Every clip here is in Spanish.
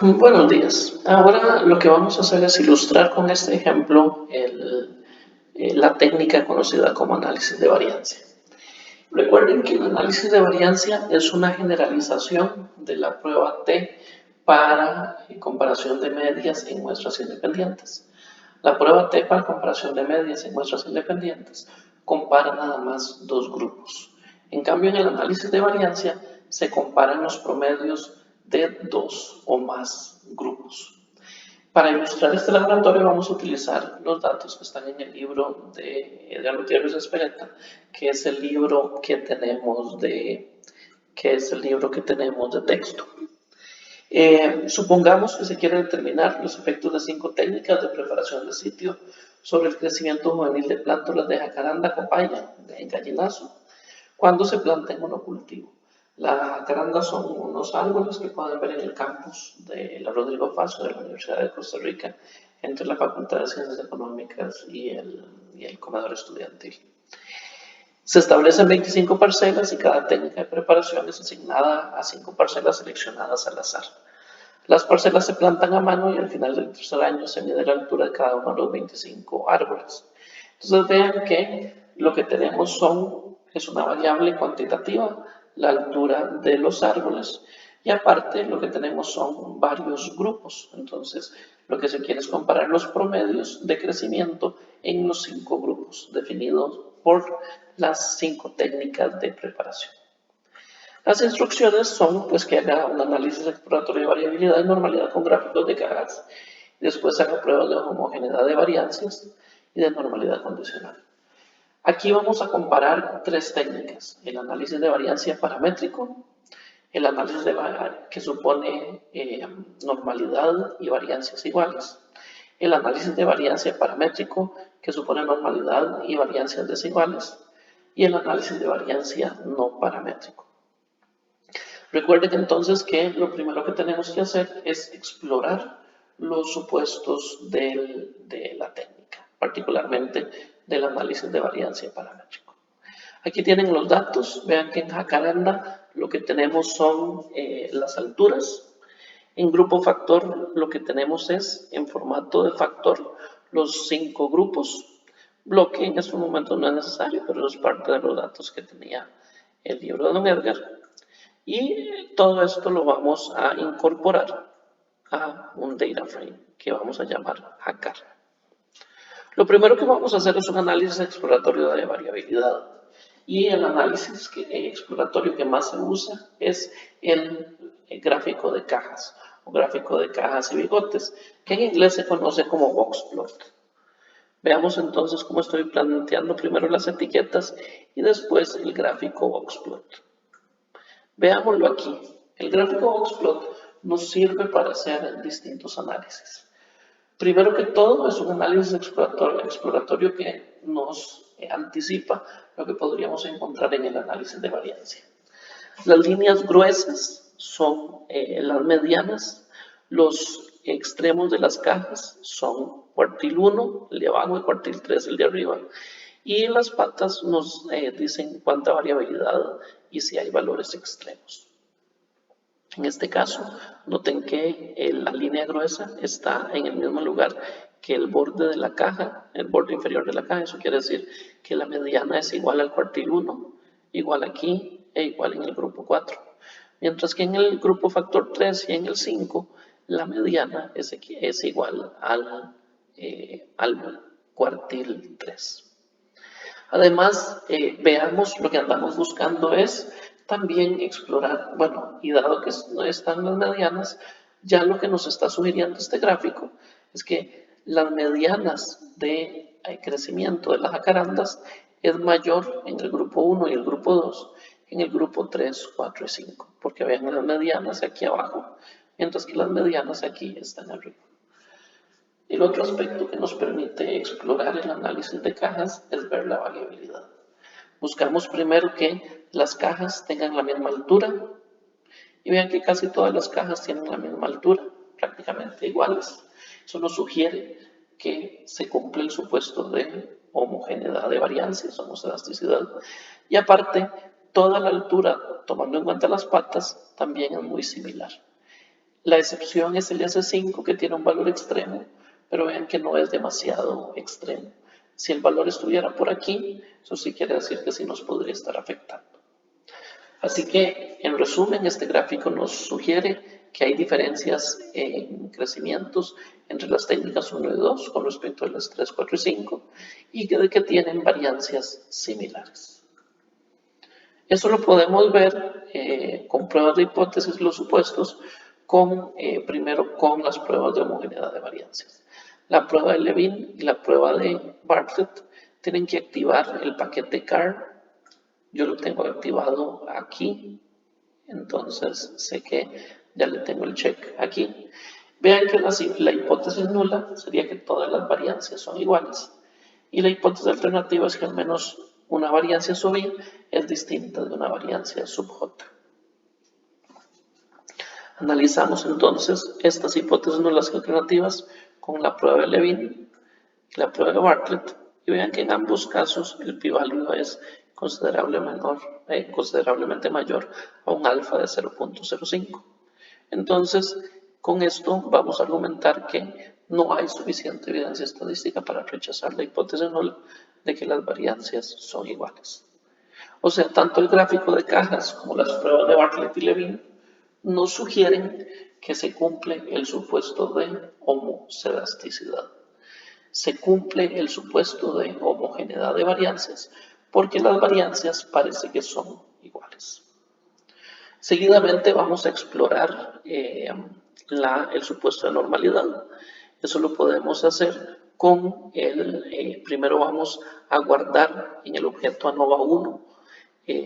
Buenos días. Ahora lo que vamos a hacer es ilustrar con este ejemplo la técnica conocida como análisis de variancia. Recuerden que el análisis de variancia es una generalización de la prueba T para comparación de medias en muestras independientes. La prueba T para comparación de medias en muestras independientes compara nada más dos grupos. En cambio, en el análisis de variancia se comparan los promedios de dos o más grupos. Para ilustrar este laboratorio vamos a utilizar los datos que están en el libro de Edgar Gutiérrez Espereta, que es el libro que tenemos de texto. Supongamos que se quiere determinar los efectos de 5 técnicas de preparación de sitio sobre el crecimiento juvenil de plántulas de jacaranda, copaya, de gallinazo, cuando se planta en monocultivo. La jacaranda son unos árboles que pueden ver en el campus de la Rodrigo Faso de la Universidad de Costa Rica, entre la Facultad de Ciencias Económicas y el comedor estudiantil. Se establecen 25 parcelas y cada técnica de preparación es asignada a 5 parcelas seleccionadas al azar. Las parcelas se plantan a mano y al final del tercer año se mide la altura de cada uno de los 25 árboles. Entonces vean que lo que tenemos es una variable cuantitativa, la altura de los árboles, y aparte lo que tenemos son varios grupos. Entonces lo que se quiere es comparar los promedios de crecimiento en los 5 grupos definidos por las 5 técnicas de preparación. Las instrucciones son pues que haga un análisis exploratorio de variabilidad y normalidad con gráficos de cajas. Después haga pruebas de homogeneidad de variancias y de normalidad condicional. Aquí vamos a comparar 3 técnicas: el análisis de variancia paramétrico, el análisis que supone normalidad y variancias iguales, el análisis de variancia paramétrico que supone normalidad y variancias desiguales, y el análisis de variancia no paramétrico. Recuerden entonces que lo primero que tenemos que hacer es explorar los supuestos de la técnica, particularmente del análisis de variancia paramétrico. Aquí tienen los datos. Vean que en jacaranda lo que tenemos son las alturas. En grupo factor lo que tenemos es, en formato de factor, los 5 grupos. Bloque en este momento no es necesario, pero es parte de los datos que tenía el libro de don Edgar. Y todo esto lo vamos a incorporar a un data frame que vamos a llamar JACAR. Lo primero que vamos a hacer es un análisis exploratorio de variabilidad. Y el análisis exploratorio que más se usa es el gráfico de cajas o gráfico de cajas y bigotes, que en inglés se conoce como boxplot. Veamos entonces cómo estoy planteando primero las etiquetas y después el gráfico boxplot. Veámoslo aquí. El gráfico boxplot nos sirve para hacer distintos análisis. Primero que todo, es un análisis exploratorio que nos anticipa lo que podríamos encontrar en el análisis de variancia. Las líneas gruesas son las medianas, los extremos de las cajas son cuartil 1, el de abajo, y cuartil 3, el de arriba. Y las patas nos dicen cuánta variabilidad y si hay valores extremos. En este caso, noten que la línea gruesa está en el mismo lugar que el borde de la caja, el borde inferior de la caja. Eso quiere decir que la mediana es igual al cuartil 1, igual aquí e igual en el grupo 4. Mientras que en el grupo factor 3 y en el 5, la mediana es igual al cuartil 3. Además, veamos, lo que andamos buscando es también explorar, bueno, y dado que no están las medianas, ya lo que nos está sugiriendo este gráfico es que las medianas de crecimiento de las jacarandas es mayor en el grupo 1 y el grupo 2, en el grupo 3, 4 y 5, porque vean las medianas aquí abajo, mientras que las medianas aquí están arriba. El otro aspecto que nos permite explorar el análisis de cajas es ver la variabilidad. Buscamos primero que las cajas tengan la misma altura, y vean que casi todas las cajas tienen la misma altura, prácticamente iguales. Eso nos sugiere que se cumple el supuesto de homogeneidad de variancias, elasticidad. Y aparte, toda la altura, tomando en cuenta las patas, también es muy similar. La excepción es el S5 que tiene un valor extremo, pero vean que no es demasiado extremo. Si el valor estuviera por aquí, eso sí quiere decir que sí nos podría estar afectando. Así que, en resumen, este gráfico nos sugiere que hay diferencias en crecimientos entre las técnicas 1 y 2 con respecto a las 3, 4 y 5 y que tienen variancias similares. Eso lo podemos ver con pruebas de hipótesis, los supuestos, primero con las pruebas de homogeneidad de variancias. La prueba de Levin y la prueba de Bartlett tienen que activar el paquete CAR. Yo lo tengo activado aquí, entonces sé que ya le tengo el check aquí. Vean que la hipótesis nula sería que todas las variancias son iguales y la hipótesis alternativa es que al menos una variancia sub i es distinta de una variancia sub j. Analizamos entonces estas hipótesis nulas y alternativas con la prueba de Levin y la prueba de Bartlett y vean que en ambos casos el p-value es considerablemente mayor a un alfa de 0.05. Entonces, con esto vamos a argumentar que no hay suficiente evidencia estadística para rechazar la hipótesis nula de que las variancias son iguales. O sea, tanto el gráfico de cajas como las pruebas de Bartlett y Levin nos sugieren que se cumple el supuesto de homoscedasticidad. Se cumple el supuesto de homogeneidad de variancias porque las variancias parece que son iguales. Seguidamente vamos a explorar el supuesto de normalidad. Eso lo podemos hacer con primero vamos a guardar en el objeto ANOVA 1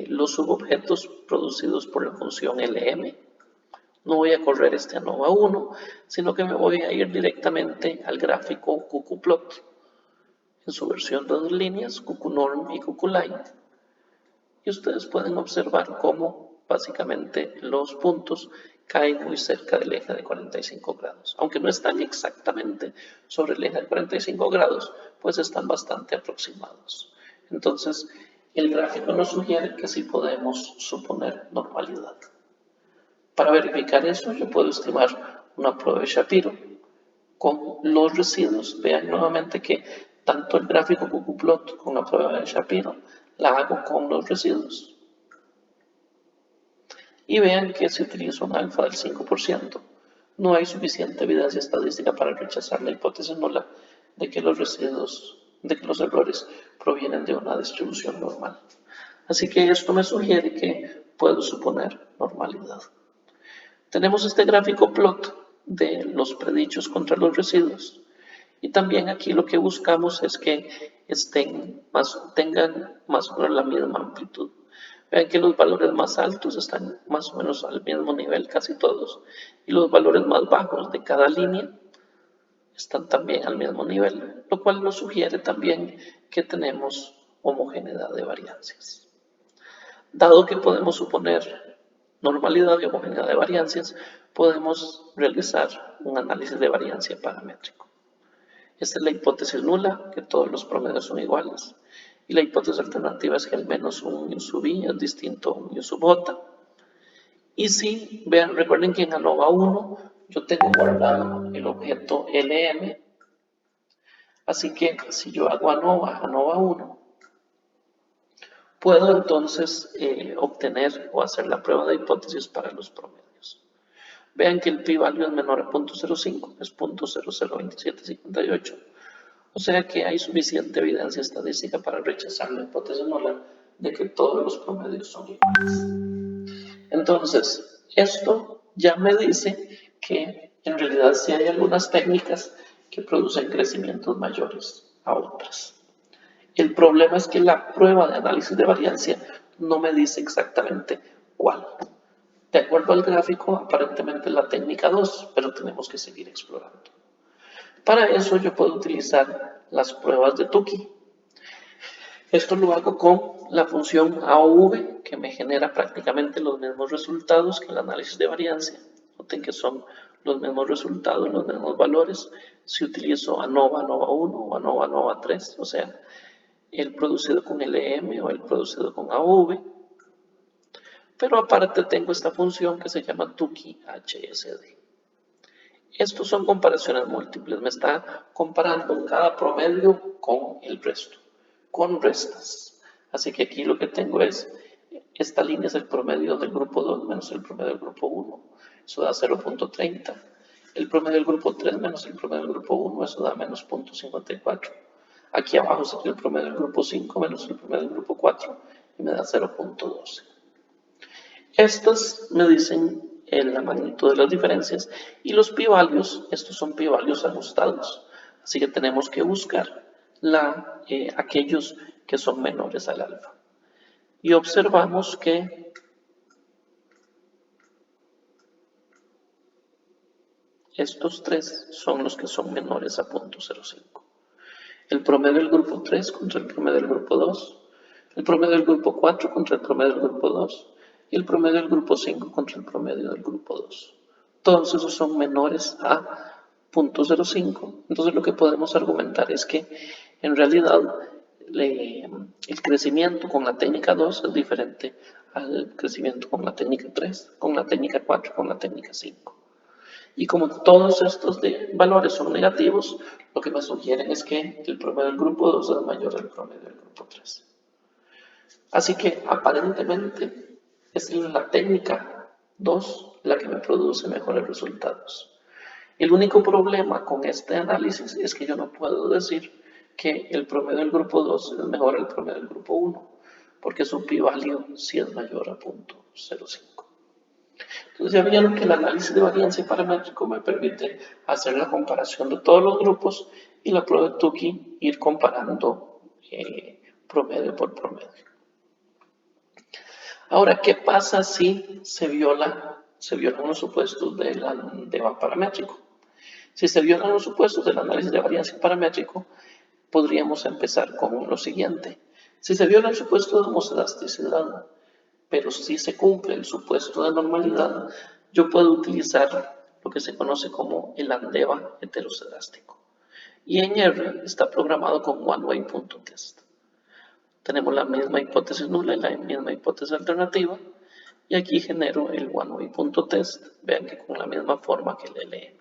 los subobjetos producidos por la función LM. No voy a correr este ANOVA 1, sino que me voy a ir directamente al gráfico QQplot en su versión de 2 líneas, QQnorm y QQline. Y ustedes pueden observar cómo básicamente los puntos caen muy cerca del eje de 45 grados. Aunque no están exactamente sobre el eje de 45 grados, pues están bastante aproximados. Entonces, el gráfico nos sugiere que sí podemos suponer normalidad. Para verificar eso, yo puedo estimar una prueba de Shapiro con los residuos. Vean nuevamente que tanto el gráfico QQplot con la prueba de Shapiro la hago con los residuos. Y vean que si utilizo un alfa del 5%, no hay suficiente evidencia estadística para rechazar la hipótesis nula de que los errores provienen de una distribución normal. Así que esto me sugiere que puedo suponer normalidad. Tenemos este gráfico plot de los predichos contra los residuos. Y también aquí lo que buscamos es que tengan más o menos la misma amplitud. Vean que los valores más altos están más o menos al mismo nivel, casi todos. Y los valores más bajos de cada línea están también al mismo nivel, lo cual nos sugiere también que tenemos homogeneidad de variancias. Dado que podemos suponer normalidad y homogeneidad de variancias, podemos realizar un análisis de variancia paramétrico. Esta es la hipótesis nula, que todos los promedios son iguales. Y la hipótesis alternativa es que al menos un u sub i es distinto a un u sub j. Y si, recuerden que en ANOVA 1 yo tengo guardado el objeto LM. Así que si yo hago ANOVA 1, puedo entonces obtener o hacer la prueba de hipótesis para los promedios. Vean que el p-value es menor a 0.05, es 0.002758. O sea que hay suficiente evidencia estadística para rechazar la hipótesis nula de que todos los promedios son iguales. Entonces, esto ya me dice que en realidad sí hay algunas técnicas que producen crecimientos mayores a otras. El problema es que la prueba de análisis de variancia no me dice exactamente cuál. De acuerdo al gráfico, aparentemente es la técnica 2, pero tenemos que seguir explorando. Para eso yo puedo utilizar las pruebas de Tukey. Esto lo hago con la función AOV, que me genera prácticamente los mismos resultados que el análisis de variancia. Noten que son los mismos resultados, los mismos valores. Si utilizo ANOVA 1 o ANOVA 3, o sea, el producido con LM o el producido con AOV. Pero aparte tengo esta función que se llama Tukey HSD. Estos son comparaciones múltiples, me está comparando cada promedio con el resto, con restas. Así que aquí lo que tengo es, esta línea es el promedio del grupo 2 menos el promedio del grupo 1, eso da 0.30. El promedio del grupo 3 menos el promedio del grupo 1, eso da menos 0.54. Aquí abajo sería el promedio del grupo 5 menos el promedio del grupo 4 y me da 0.12. Estas me dicen la magnitud de las diferencias y los pi-valios, estos son pi-valios ajustados. Así que tenemos que buscar aquellos que son menores al alfa. Y observamos que estos tres son los que son menores a 0.05. El promedio del grupo 3 contra el promedio del grupo 2, el promedio del grupo 4 contra el promedio del grupo 2 y el promedio del grupo 5 contra el promedio del grupo 2. Todos esos son menores a 0.05. Entonces lo que podemos argumentar es que en realidad el crecimiento con la técnica 2 es diferente al crecimiento con la técnica 3, con la técnica 4, con la técnica 5. Y como todos estos valores son negativos, lo que me sugieren es que el promedio del grupo 2 es mayor al promedio del grupo 3. Así que aparentemente es la técnica 2 la que me produce mejores resultados. El único problema con este análisis es que yo no puedo decir que el promedio del grupo 2 es mejor al promedio del grupo 1, porque su pi-value sí es mayor a 0.05. Entonces ya vieron que el análisis de variancia paramétrico me permite hacer la comparación de todos los grupos y la prueba de Tukey ir comparando promedio por promedio. Ahora, ¿qué pasa si se violan los supuestos del ANDEVA paramétrico? Si se violan los supuestos del análisis de variancia paramétrico, podríamos empezar con lo siguiente. Si se viola el supuesto de homocedasticidad, pero si se cumple el supuesto de normalidad, yo puedo utilizar lo que se conoce como el ANDEVA heterocedástico. Y en R está programado con one-way.test. Tenemos la misma hipótesis nula y la misma hipótesis alternativa, y aquí genero el one-way.test. Vean que con la misma forma que el LN.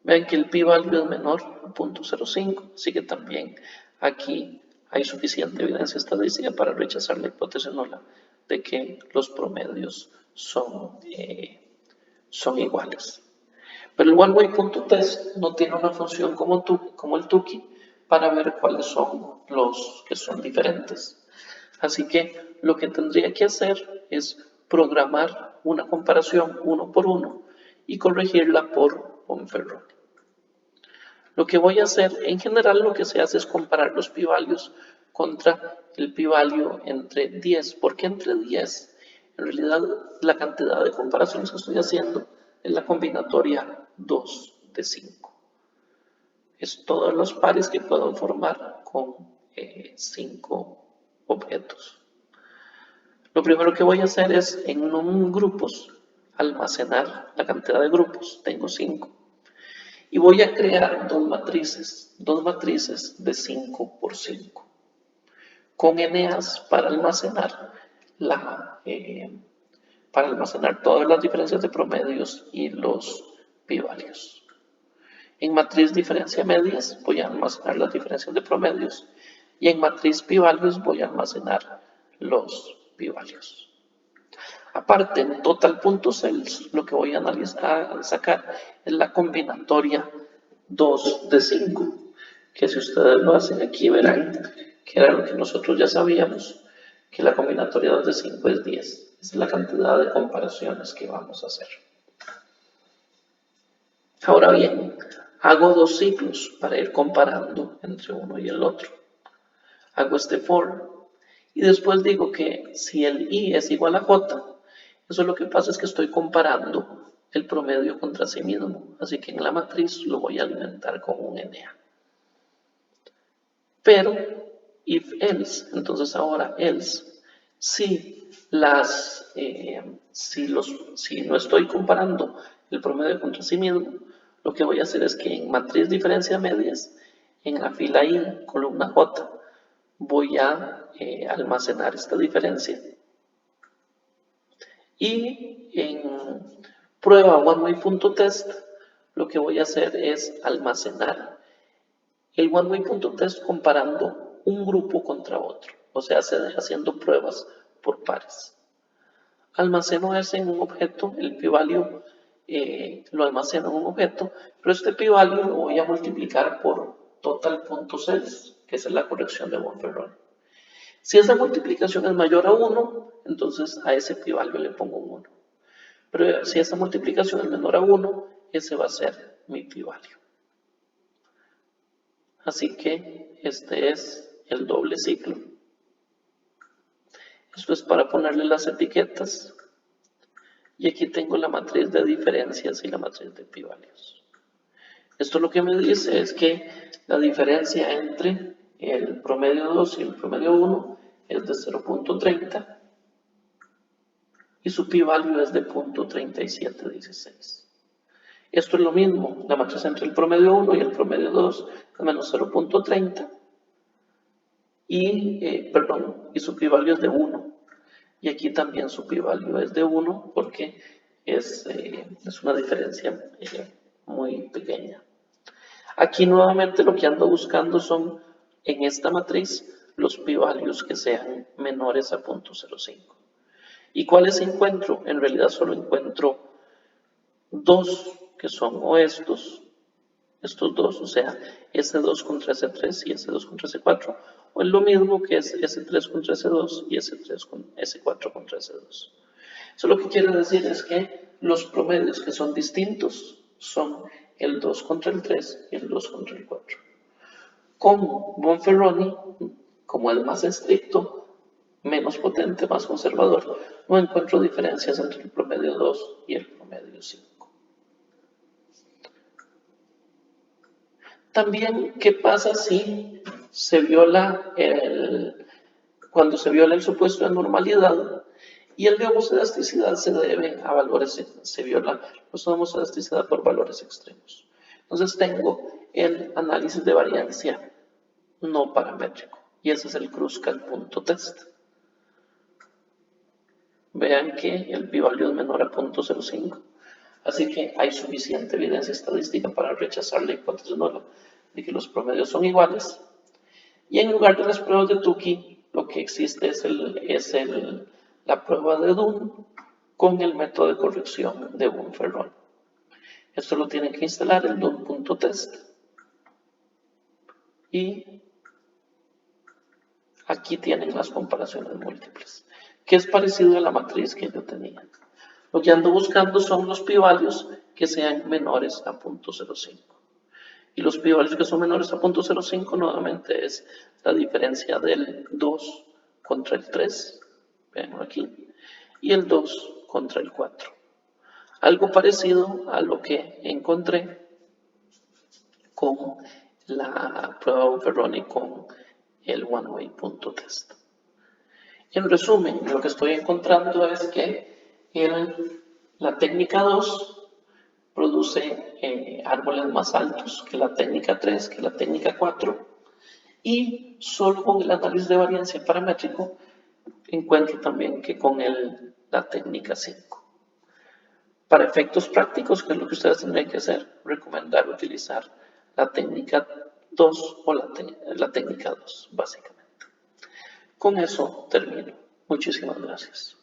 Vean que el pi-value es menor a 0.05, así que también aquí hay suficiente evidencia estadística para rechazar la hipótesis nula de que los promedios son iguales. Pero el one-way.test no tiene una función como el Tukey para ver cuáles son los que son diferentes. Así que lo que tendría que hacer es programar una comparación uno por uno y corregirla por Bonferroni. Lo que voy a hacer, en general lo que se hace es comparar los pi-values contra el pi-value entre 10. ¿Por qué entre 10? En realidad la cantidad de comparaciones que estoy haciendo es la combinatoria 2 de 5. Es todos los pares que puedo formar con 5 objetos. Lo primero que voy a hacer es en grupos almacenar la cantidad de grupos. Tengo 5. Y voy a crear dos matrices de 5 por 5, con NAs para almacenar todas las diferencias de promedios y los pi-values. En matriz diferencia medias voy a almacenar las diferencias de promedios y en matriz pi-values voy a almacenar los pi-values. Aparte, en total.cells, lo que voy a sacar es la combinatoria 2 de 5, que si ustedes lo hacen aquí verán que era lo que nosotros ya sabíamos, que la combinatoria 2 de 5 es 10. Esa es la cantidad de comparaciones que vamos a hacer. Ahora bien, hago 2 ciclos para ir comparando entre uno y el otro. Hago este for y después digo que si el i es igual a j, eso lo que pasa es que estoy comparando el promedio contra sí mismo, así que en la matriz lo voy a alimentar con un NA. Pero, if else, entonces ahora else, si no estoy comparando el promedio contra sí mismo, lo que voy a hacer es que en matriz diferencia medias, en la fila I, columna J, voy a almacenar esta diferencia. Y prueba one-way.test, lo que voy a hacer es almacenar el one-way.test comparando un grupo contra otro, o sea, haciendo pruebas por pares. Almaceno ese en un objeto, el p-value lo almaceno en un objeto, pero este p-value lo voy a multiplicar por total.cells, que es la corrección de Bonferroni. Si esa multiplicación es mayor a 1, entonces a ese p-value le pongo un 1. Pero si esa multiplicación es menor a 1, ese va a ser mi p-value. Así que este es el doble ciclo. Esto es para ponerle las etiquetas. Y aquí tengo la matriz de diferencias y la matriz de p-values. Esto lo que me dice es que la diferencia entre el promedio 2 y el promedio 1 es de 0.30 y su p-value es de 0.3716. Esto es lo mismo, la matriz entre el promedio 1 y el promedio 2 es menos 0.30 y su p-value es de 1. Y aquí también su p-value es de 1 porque es una diferencia muy pequeña. Aquí nuevamente lo que ando buscando son, en esta matriz, los p-values que sean menores a 0.05. ¿Y cuáles encuentro? En realidad solo encuentro dos, que son o estos dos, o sea, S2 contra S3 y S2 contra S4, o es lo mismo que es S3 contra S2 y S4 contra S2. Eso lo que quiere decir es que los promedios que son distintos son el 2 contra el 3 y el 2 contra el 4. Con Bonferroni, como es más estricto, menos potente, más conservador, no encuentro diferencias entre el promedio 2 y el promedio 5. También, ¿qué pasa si se viola cuando se viola el supuesto de normalidad y el de homoselasticidad se debe a valores, se viola los de homoselasticidad por valores extremos? Entonces tengo el análisis de variancia no paramétrico y ese es el Kruskal.test. Vean que el p-value es menor a 0.05. Así que hay suficiente evidencia estadística para rechazar la hipótesis nula de que los promedios son iguales. Y en lugar de las pruebas de Tukey, lo que existe es la prueba de Dunn con el método de corrección de Bonferroni. Esto lo tienen que instalar, el Dunn.test. Y aquí tienen las comparaciones múltiples, que es parecido a la matriz que yo tenía. Lo que ando buscando son los p-values que sean menores a 0.05. Y los p-values que son menores a 0.05 nuevamente es la diferencia del 2 contra el 3, veanlo aquí, y el 2 contra el 4. Algo parecido a lo que encontré con la prueba de Bonferroni con el one-way.test. En resumen, lo que estoy encontrando es que la técnica 2 produce árboles más altos que la técnica 3, que la técnica 4, y solo con el análisis de variancia paramétrico encuentro también que con la técnica 5. Para efectos prácticos, ¿qué es lo que ustedes tendrían que hacer? Recomendar utilizar la técnica 2 o la técnica 2, básicamente. Con eso termino. Muchísimas gracias.